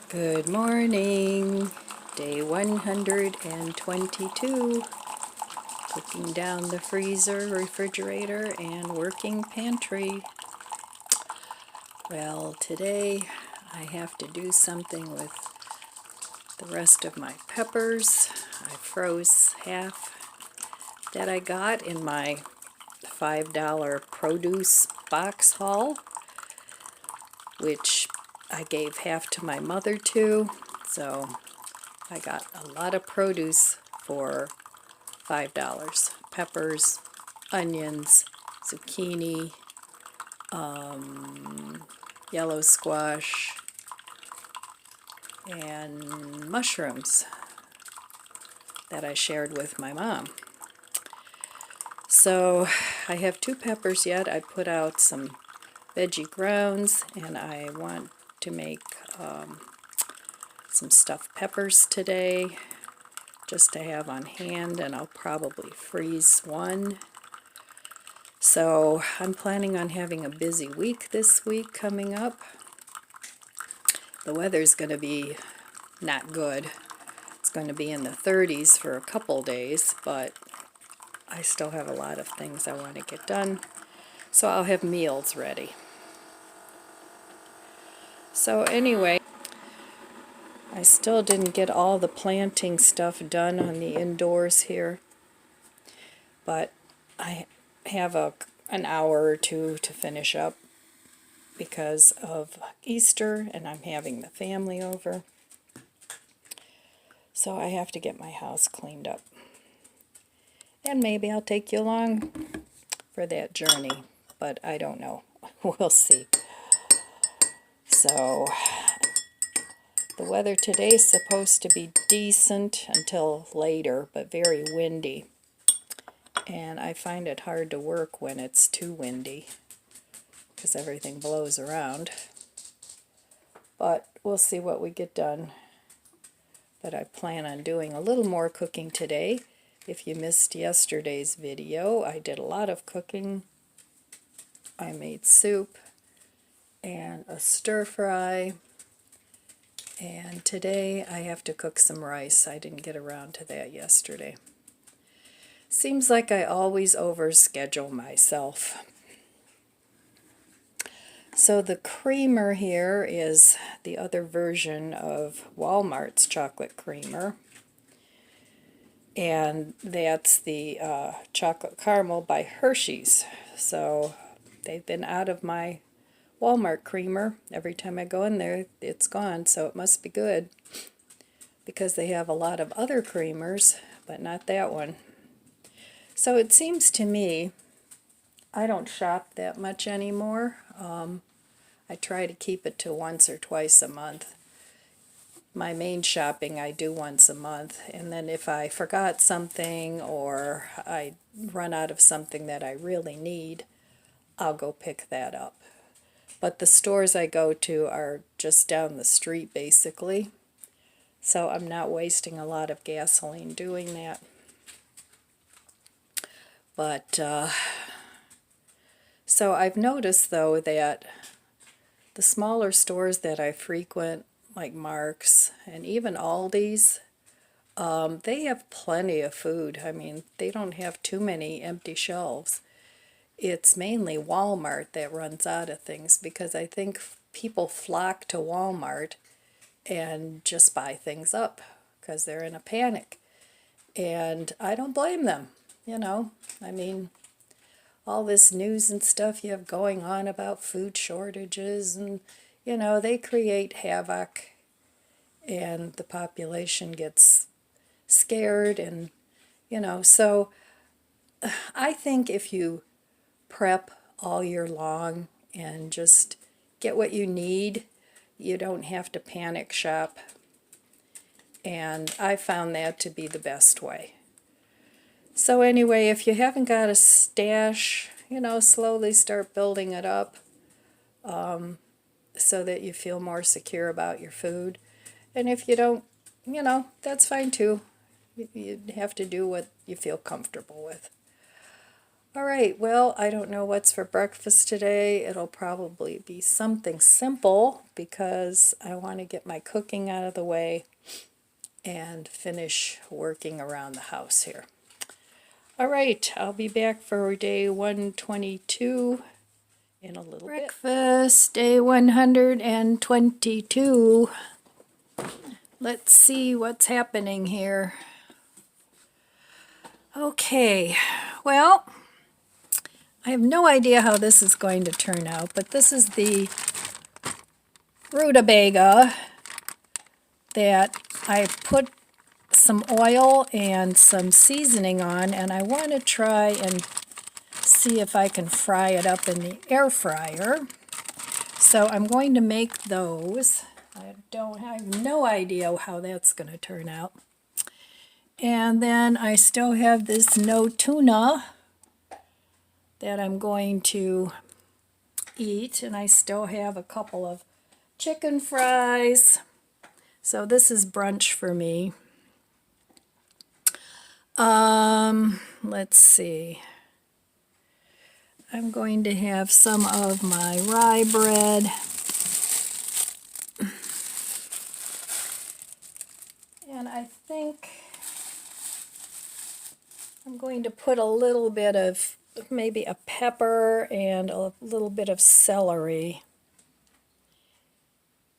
Good morning, day 122, cooking down the freezer, refrigerator, and working pantry. Well, today I have to do something with the rest of my peppers. I froze half that I got in my $5 produce box haul, which I gave half to my mother too, so I got a lot of produce for $5. Peppers, onions, zucchini, yellow squash, and mushrooms that I shared with my mom. So I have 2 peppers yet. I put out some veggie grounds, and I want to make some stuffed peppers today just to have on hand, and I'll probably freeze one. So I'm planning on having a busy week this week coming up. The weather's going to be not good. It's going to be in the 30s for a couple days, but I still have a lot of things I want to get done, so I'll have meals ready. So anyway, I still didn't get all the planting stuff done on the indoors here, but I have an hour or two to finish up because of Easter, and I'm having the family over. So I have to get my house cleaned up. And maybe I'll take you along for that journey, but I don't know. We'll see. So the weather today is supposed to be decent until later, but very windy. And I find it hard to work when it's too windy because everything blows around. But we'll see what we get done. But I plan on doing a little more cooking today. If you missed yesterday's video, I did a lot of cooking. I made soup and a stir fry. And today I have to cook some rice. I didn't get around to that yesterday. Seems like I always overschedule myself. So the creamer here is the other version of Walmart's chocolate creamer. And that's the chocolate caramel by Hershey's. So they've been out of my Walmart creamer. Every time I go in there, it's gone, so it must be good. Because they have a lot of other creamers, but not that one. So it seems to me, I don't shop that much anymore. I try to keep it to once or twice a month. My main shopping I do once a month, and then if I forgot something or I run out of something that I really need, I'll go pick that up. But the stores I go to are just down the street basically, so I'm not wasting a lot of gasoline doing that. But so I've noticed though that the smaller stores that I frequent, like Mark's and even Aldi's, they have plenty of food. I mean, they don't have too many empty shelves. It's mainly Walmart that runs out of things because I think people flock to Walmart and just buy things up because they're in a panic. And I don't blame them, you know. I mean, all this news and stuff you have going on about food shortages, and you know, they create havoc and the population gets scared, and you know, so I think if you prep all year long and just get what you need, you don't have to panic shop, and I found that to be the best way. So anyway, if you haven't got a stash, you know, slowly start building it up so that you feel more secure about your food. And if you don't, you know, that's fine too. You have to do what you feel comfortable with. All right, well, I don't know what's for breakfast today. It'll probably be something simple because I want to get my cooking out of the way and finish working around the house here. All right, I'll be back for day 122 in a little bit. Breakfast, day 122. Let's see what's happening here. Okay, well, I have no idea how this is going to turn out, but this is the rutabaga that I put some oil and some seasoning on, and I want to try and see if I can fry it up in the air fryer. So I'm going to make those. I have no idea how that's going to turn out. And then I still have this no tuna that I'm going to eat, and I still have a couple of chicken fries. So this is brunch for me. Let's see. I'm going to have some of my rye bread. And I think I'm going to put a little bit of maybe a pepper and a little bit of celery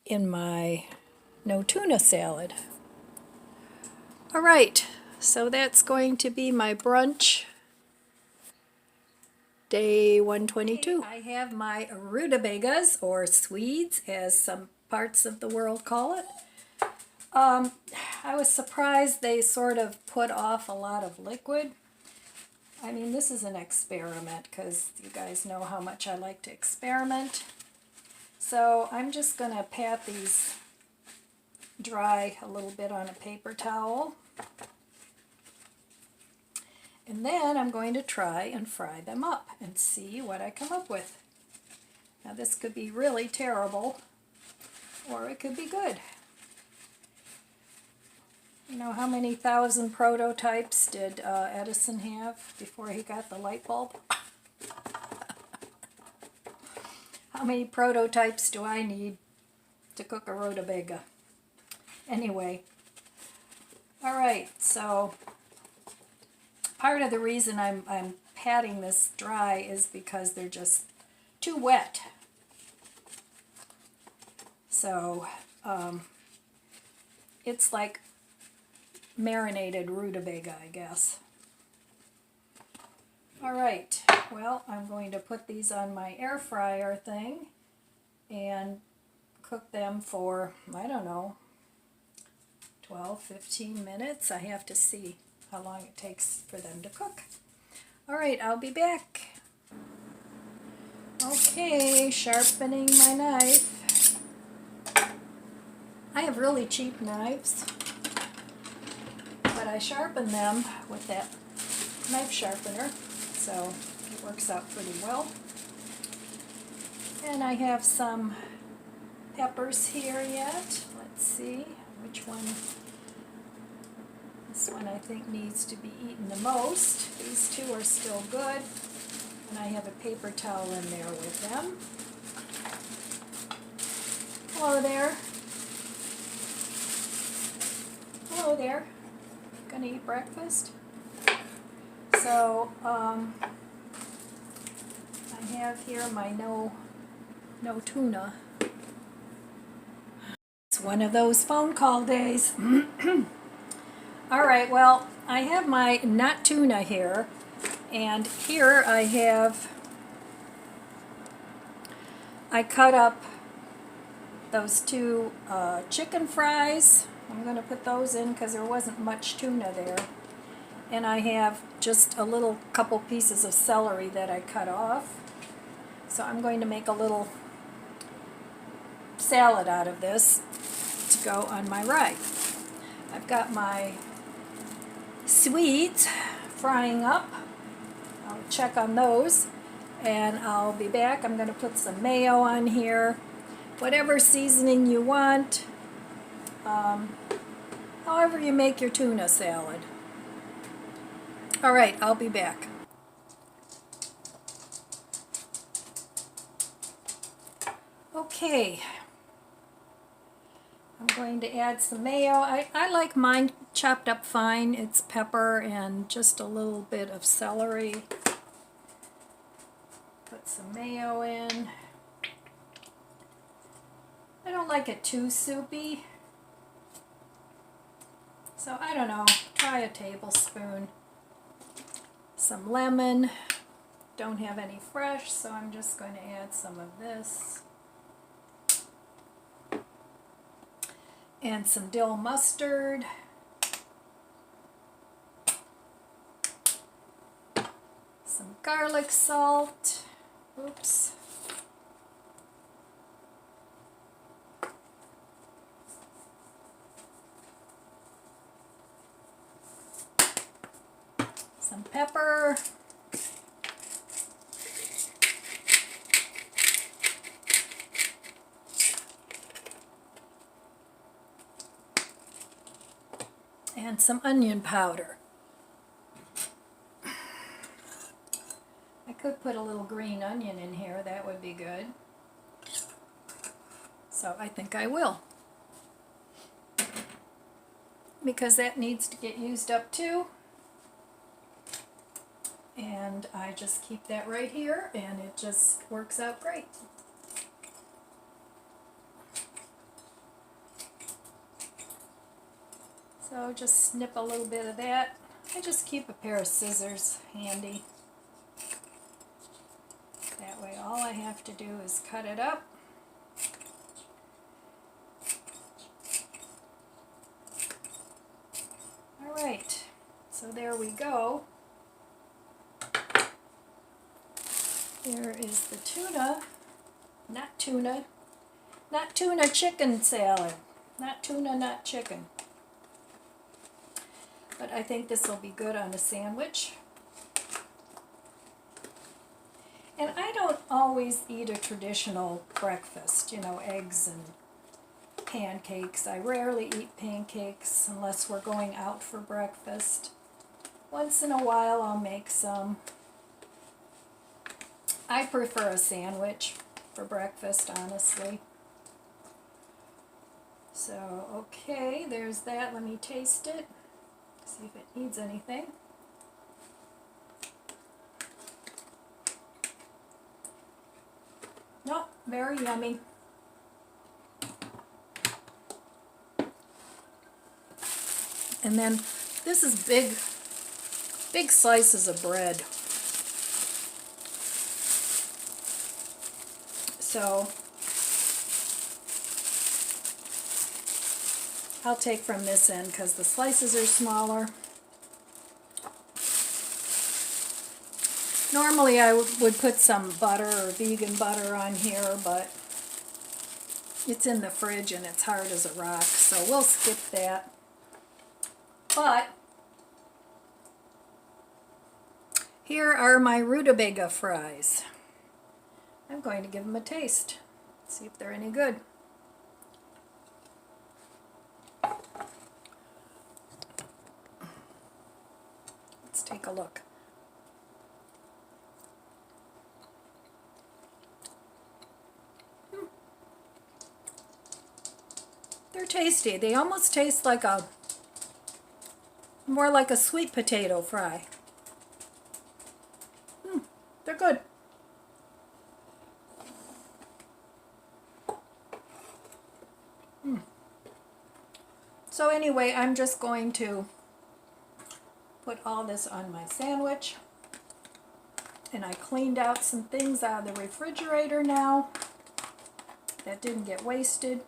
in my no tuna salad. All right, so that's going to be my brunch, day 122. I have my rutabagas, or Swedes, as some parts of the world call it. I was surprised they sort of put off a lot of liquid. I mean, this is an experiment because you guys know how much I like to experiment. So I'm just going to pat these dry a little bit on a paper towel. And then I'm going to try and fry them up and see what I come up with. Now this could be really terrible, or it could be good. You know, how many thousand prototypes did Edison have before he got the light bulb? How many prototypes do I need to cook a rutabaga? Anyway, all right, so part of the reason I'm patting this dry is because they're just too wet. So it's like marinated rutabaga, I guess. All right, well, I'm going to put these on my air fryer thing and cook them for, I don't know, 12, 15 minutes. I have to see how long it takes for them to cook. All right, I'll be back. Okay, sharpening my knife. I have really cheap knives, but I sharpen them with that knife sharpener, so it works out pretty well. And I have some peppers here yet. Let's see which one. This one I think needs to be eaten the most. These two are still good, and I have a paper towel in there with them. Hello there. Hello there. Gonna eat breakfast? So, I have here my no tuna. It's one of those phone call days. All right, well, I have my not tuna here, and here I cut up those two chicken fries. I'm going to put those in because there wasn't much tuna there. And I have just a little couple pieces of celery that I cut off. So I'm going to make a little salad out of this to go on my rye. I've got my sweets frying up. I'll check on those and I'll be back. I'm going to put some mayo on here, whatever seasoning you want, however you make your tuna salad. All right, I'll be back. Okay, I'm going to add some mayo. I like mine chopped up fine. It's pepper and just a little bit of celery. Put some mayo in. I don't like it too soupy. So I don't know, try a tablespoon. Some lemon. Don't have any fresh, so I'm just going to add some of this. And some dill mustard. Some garlic salt. Oops. Some pepper. And some onion powder. I could put a little green onion in here, that would be good. So I think I will. Because that needs to get used up too. And I just keep that right here and it just works out great. So just snip a little bit of that. I just keep a pair of scissors handy. That way all I have to do is cut it up. Alright, so there we go. Here is the tuna, not tuna chicken salad. Not tuna, not chicken. But I think this will be good on a sandwich. And I don't always eat a traditional breakfast, you know, eggs and pancakes. I rarely eat pancakes unless we're going out for breakfast. Once in a while I'll make some. I prefer a sandwich for breakfast, honestly. So, okay, there's that. Let me taste it. See if it needs anything. Nope, very yummy. And then this is big slices of bread. So I'll take from this end because the slices are smaller. Normally I would put some butter or vegan butter on here, but it's in the fridge and it's hard as a rock, so we'll skip that. But here are my rutabaga fries. I'm going to give them a taste, see if they're any good. Let's take a look. They're tasty. They almost taste like more like a sweet potato fry. They're good. So anyway, I'm just going to put all this on my sandwich. And I cleaned out some things out of the refrigerator now that didn't get wasted.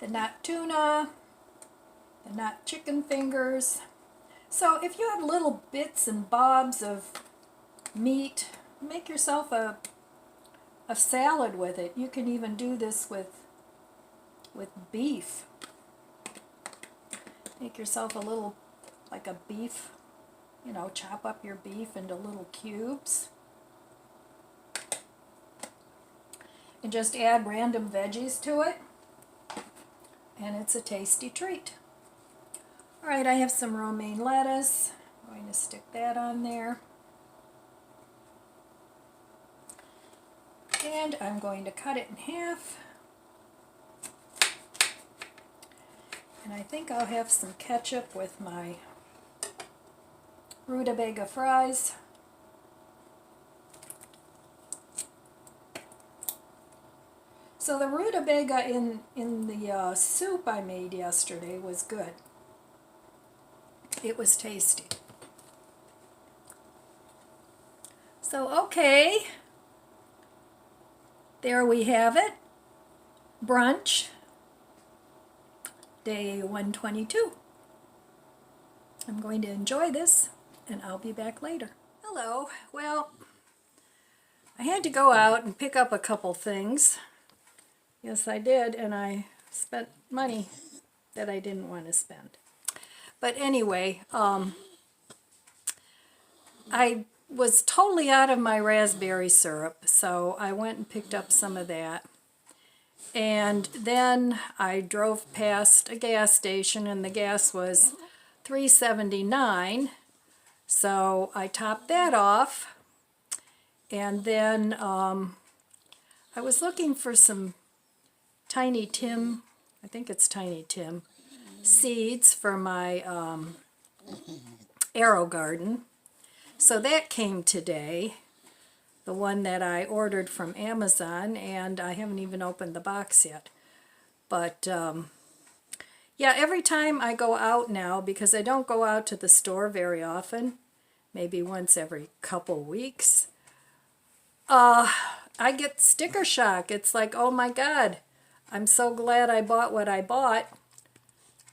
The not tuna, the not chicken fingers. So if you have little bits and bobs of meat, make yourself a salad with it. You can even do this with beef. Make yourself a little, like a beef, you know, chop up your beef into little cubes. And just add random veggies to it. And it's a tasty treat. Alright, I have some romaine lettuce. I'm going to stick that on there. And I'm going to cut it in half. And I think I'll have some ketchup with my rutabaga fries. So the rutabaga in the soup I made yesterday was good. It was tasty. So okay, there we have it. Brunch, day 122. I'm going to enjoy this, and I'll be back later. Hello. Well, I had to go out and pick up a couple things. Yes, I did, and I spent money that I didn't want to spend. But anyway, I was totally out of my raspberry syrup, so I went and picked up some of that. And then I drove past a gas station, and the gas was $3.79, so I topped that off. And then I was looking for some Tiny Tim, I think it's Tiny Tim, seeds for my arrow garden. So that came today, the one that I ordered from Amazon, and I haven't even opened the box yet. But yeah, every time I go out now, because I don't go out to the store very often, maybe once every couple weeks, I get sticker shock. It's like, oh my God, I'm so glad I bought what I bought.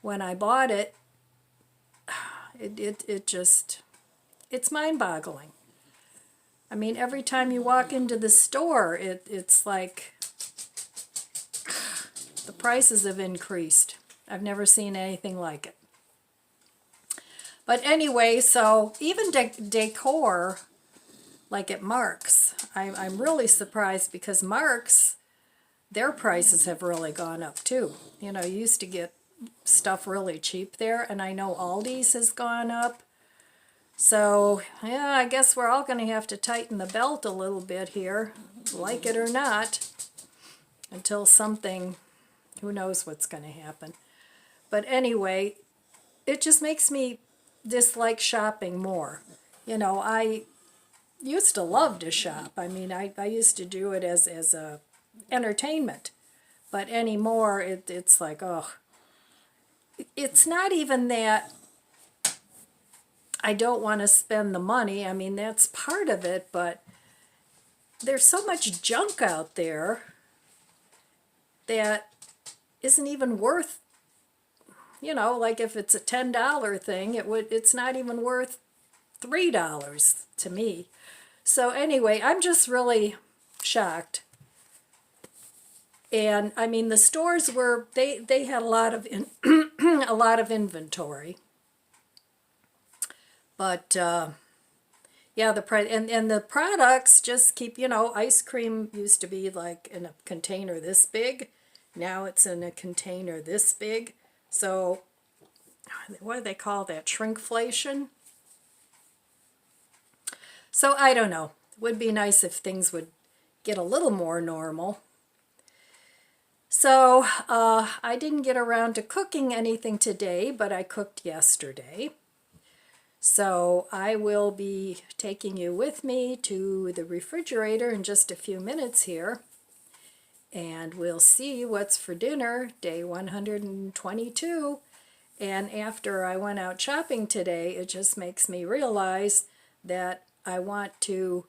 When I bought it, it just, it's mind-boggling. I mean, every time you walk into the store, it's like the prices have increased. I've never seen anything like it. But anyway, so even decor, like at Mark's, I'm really surprised because Mark's, their prices have really gone up too. You know, you used to get stuff really cheap there, and I know Aldi's has gone up. So, yeah, I guess we're all going to have to tighten the belt a little bit here, like it or not, until something, who knows what's going to happen. But anyway, it just makes me dislike shopping more. You know, I used to love to shop. I mean, I used to do it as a entertainment. But anymore, it's like, oh, it's not even that I don't want to spend the money. I mean, that's part of it, but there's so much junk out there that isn't even worth, you know, like if it's a $10 thing, it's not even worth $3 to me. So anyway, I'm just really shocked. And I mean, the stores were, they had a lot of a lot of inventory. But yeah, the price and the products just keep, you know, ice cream used to be like in a container this big. Now it's in a container this big. So what do they call that? Shrinkflation? So I don't know. It would be nice if things would get a little more normal. So I didn't get around to cooking anything today, but I cooked yesterday. So I will be taking you with me to the refrigerator in just a few minutes here. And we'll see what's for dinner, day 122. And after I went out shopping today, it just makes me realize that I want to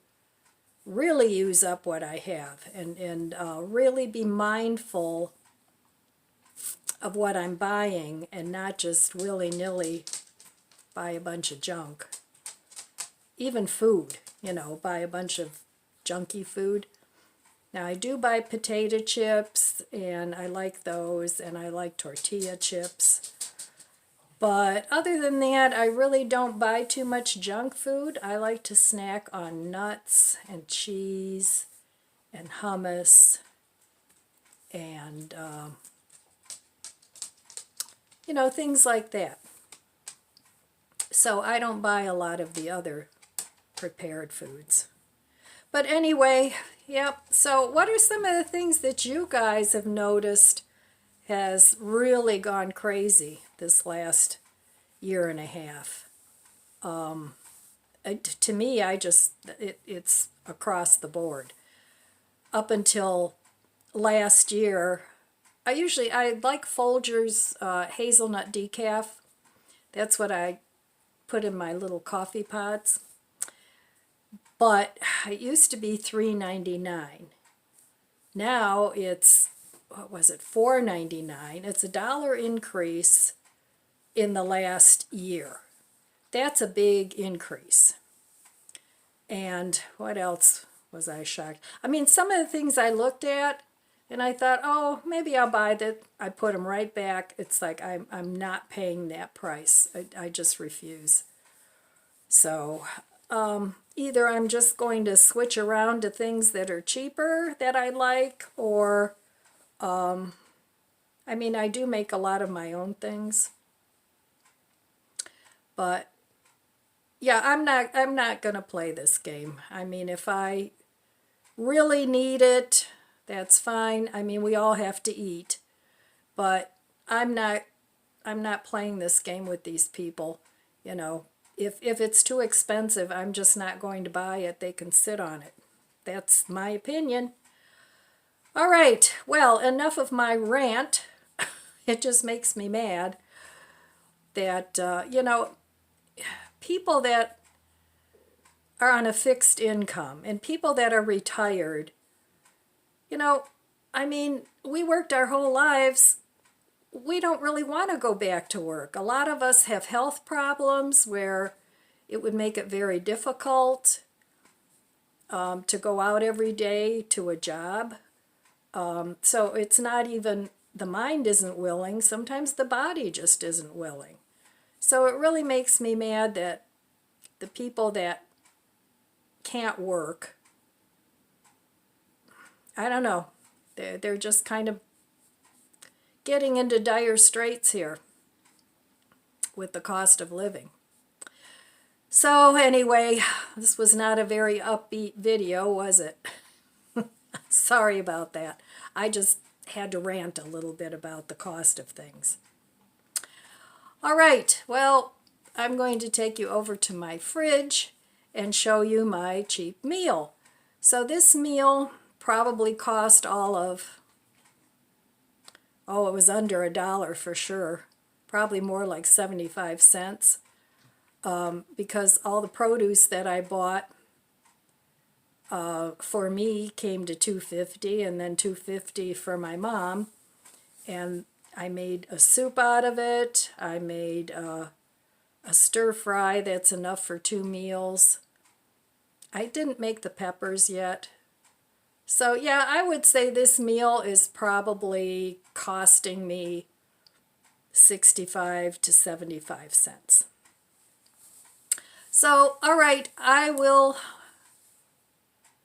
really use up what I have and really be mindful of what I'm buying and not just willy-nilly buy a bunch of junk. Even food, you know, buy a bunch of junky food. Now I do buy potato chips, and I like those, and I like tortilla chips. But other than that, I really don't buy too much junk food. I like to snack on nuts and cheese and hummus and, you know, things like that. So I don't buy a lot of the other prepared foods. But anyway, Yep. So what are some of the things that you guys have noticed has really gone crazy this last year and a half? To me, it's across the board. Up until last year, I like Folgers hazelnut decaf. That's what I put in my little coffee pots. But it used to be $3.99. Now it's, what was it, $4.99. It's $1 increase in the last year. That's a big increase. And what else was I shocked? I mean, some of the things I looked at and I thought, oh, maybe I'll buy that. I put them right back. It's like I'm not paying that price. I just refuse. So either I'm just going to switch around to things that are cheaper that I like, or I mean, I do make a lot of my own things. But yeah, I'm not going to play this game. I mean, if I really need it, that's fine. I mean, we all have to eat. But I'm not playing this game with these people. You know, if it's too expensive, I'm just not going to buy it. They can sit on it. That's my opinion. All right. Well, enough of my rant. It just makes me mad that people that are on a fixed income and people that are retired, I mean, we worked our whole lives. We don't really want to go back to work. A lot of us have health problems where it would make it very difficult to go out every day to a job. So it's not even, the mind isn't willing. Sometimes the body just isn't willing. So it really makes me mad that the people that can't work, I don't know, they're just kind of getting into dire straits here with the cost of living. So anyway, this was not a very upbeat video, was it? Sorry about that. I just had to rant a little bit about the cost of things. All right, well, I'm going to take you over to my fridge and show you my cheap meal. So this meal probably cost all of, oh, it was under $1 for sure. Probably more like 75 cents. Because all the produce that I bought for me came to $2.50, and then $2.50 for my mom. And I made a soup out of it. I made a stir fry that's enough for 2 meals. I didn't make the peppers yet. So yeah, I would say this meal is probably costing me 65 to 75 cents. So, all right, I will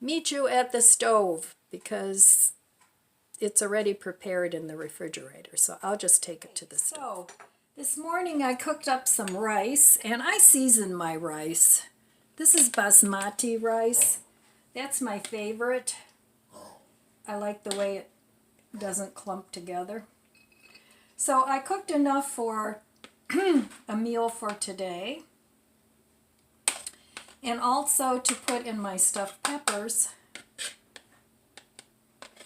meet you at the stove because it's already prepared in the refrigerator. So I'll just take it to the stove. So, this morning I cooked up some rice, and I seasoned my rice. This is basmati rice. That's my favorite. I like the way it doesn't clump together. So I cooked enough for a meal for today. And also to put in my stuffed peppers.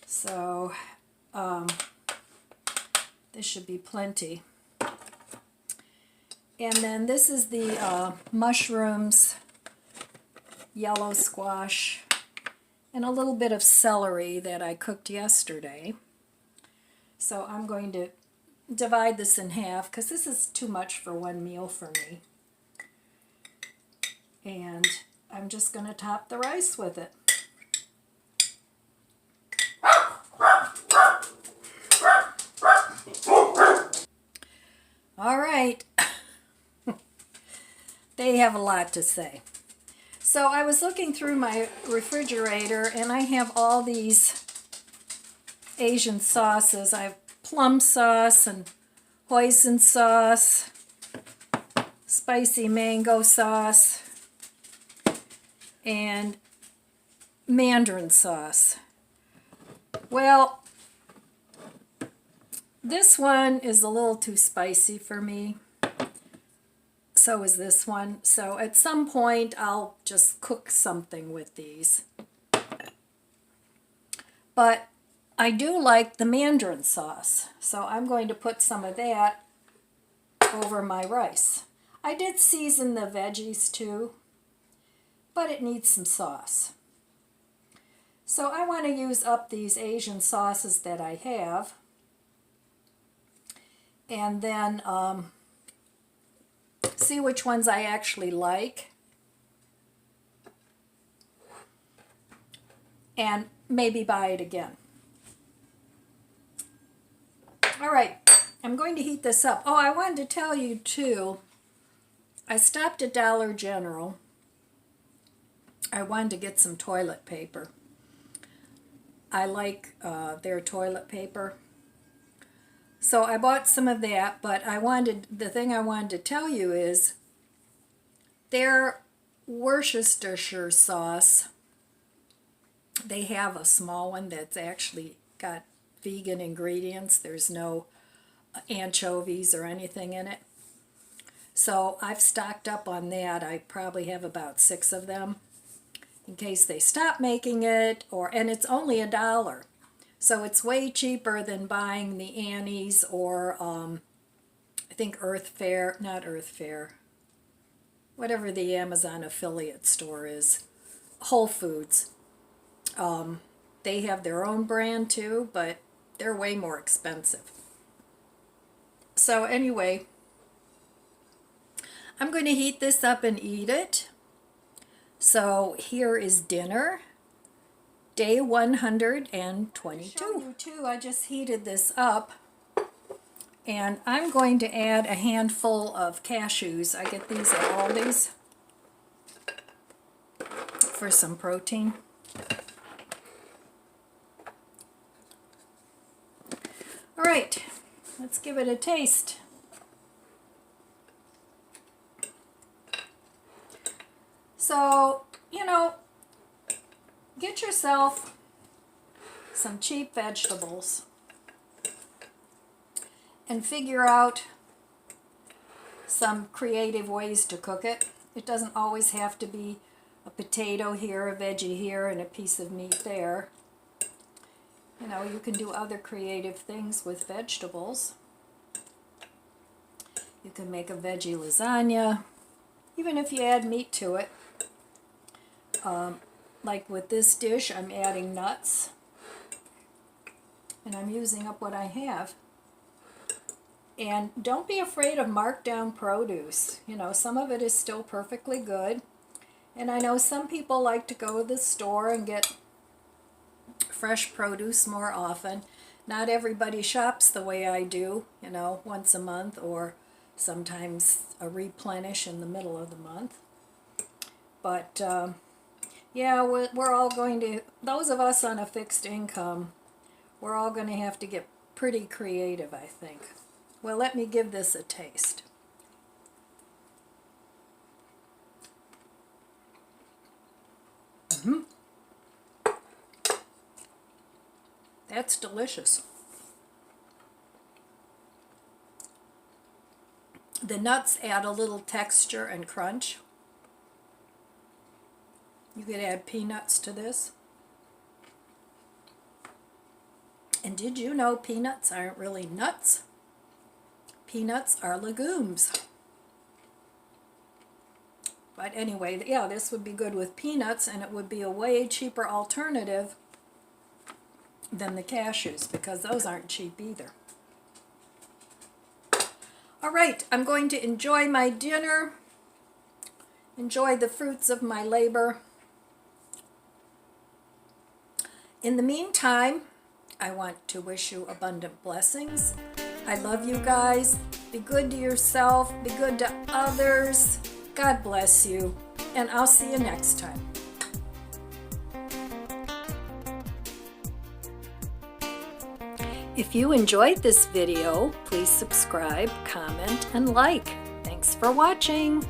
So this should be plenty. And then this is the mushrooms, yellow squash, and a little bit of celery that I cooked yesterday. So I'm going to divide this in half because this is too much for one meal for me. And I'm just going to top the rice with it. All right. They have a lot to say. So I was looking through my refrigerator, and I have all these Asian sauces. I have plum sauce and hoisin sauce, spicy mango sauce, and mandarin sauce. Well, this one is a little too spicy for me. So is this one. So at some point I'll just cook something with these. But I do like the mandarin sauce. So I'm going to put some of that over my rice. I did season the veggies too, but it needs some sauce. So I want to use up these Asian sauces that I have. And then see which ones I actually like. And maybe buy it again. All right, I'm going to heat this up. Oh, I wanted to tell you too, I stopped at Dollar General. I wanted to get some toilet paper. I like their toilet paper. So I bought some of that, but the thing I wanted to tell you is their Worcestershire sauce, they have a small one that's actually got vegan ingredients. There's no anchovies or anything in it. So I've stocked up on that. I probably have about 6 of them in case they stop making it, and it's only $1. So it's way cheaper than buying the Annie's or I think not Earth Fare, whatever the Amazon affiliate store is, Whole Foods. They have their own brand too, but they're way more expensive. So anyway, I'm going to heat this up and eat it. So here is dinner, day 122. I just heated this up, and I'm going to add a handful of cashews. I get these at Aldi's for some protein. All right, let's give it a taste. So, get yourself some cheap vegetables and figure out some creative ways to cook it. It doesn't always have to be a potato here, a veggie here, and a piece of meat there. You can do other creative things with vegetables. You can make a veggie lasagna, even if you add meat to it. Like with this dish, I'm adding nuts, and I'm using up what I have. And don't be afraid of marked down produce. Some of it is still perfectly good. And I know some people like to go to the store and get fresh produce more often. Not everybody shops the way I do, once a month, or sometimes a replenish in the middle of the month. But yeah, we're all going to, those of us on a fixed income, we're all going to have to get pretty creative, I think. Well, let me give this a taste. That's delicious. The nuts add a little texture and crunch. You could add peanuts to this. And did you know peanuts aren't really nuts? Peanuts are legumes. But anyway, yeah, this would be good with peanuts, and it would be a way cheaper alternative than the cashews, because those aren't cheap either. All right, I'm going to enjoy my dinner, enjoy the fruits of my labor. In the meantime, I want to wish you abundant blessings. I love you guys. Be good to yourself. Be good to others. God bless you. And I'll see you next time. If you enjoyed this video, please subscribe, comment, and like. Thanks for watching.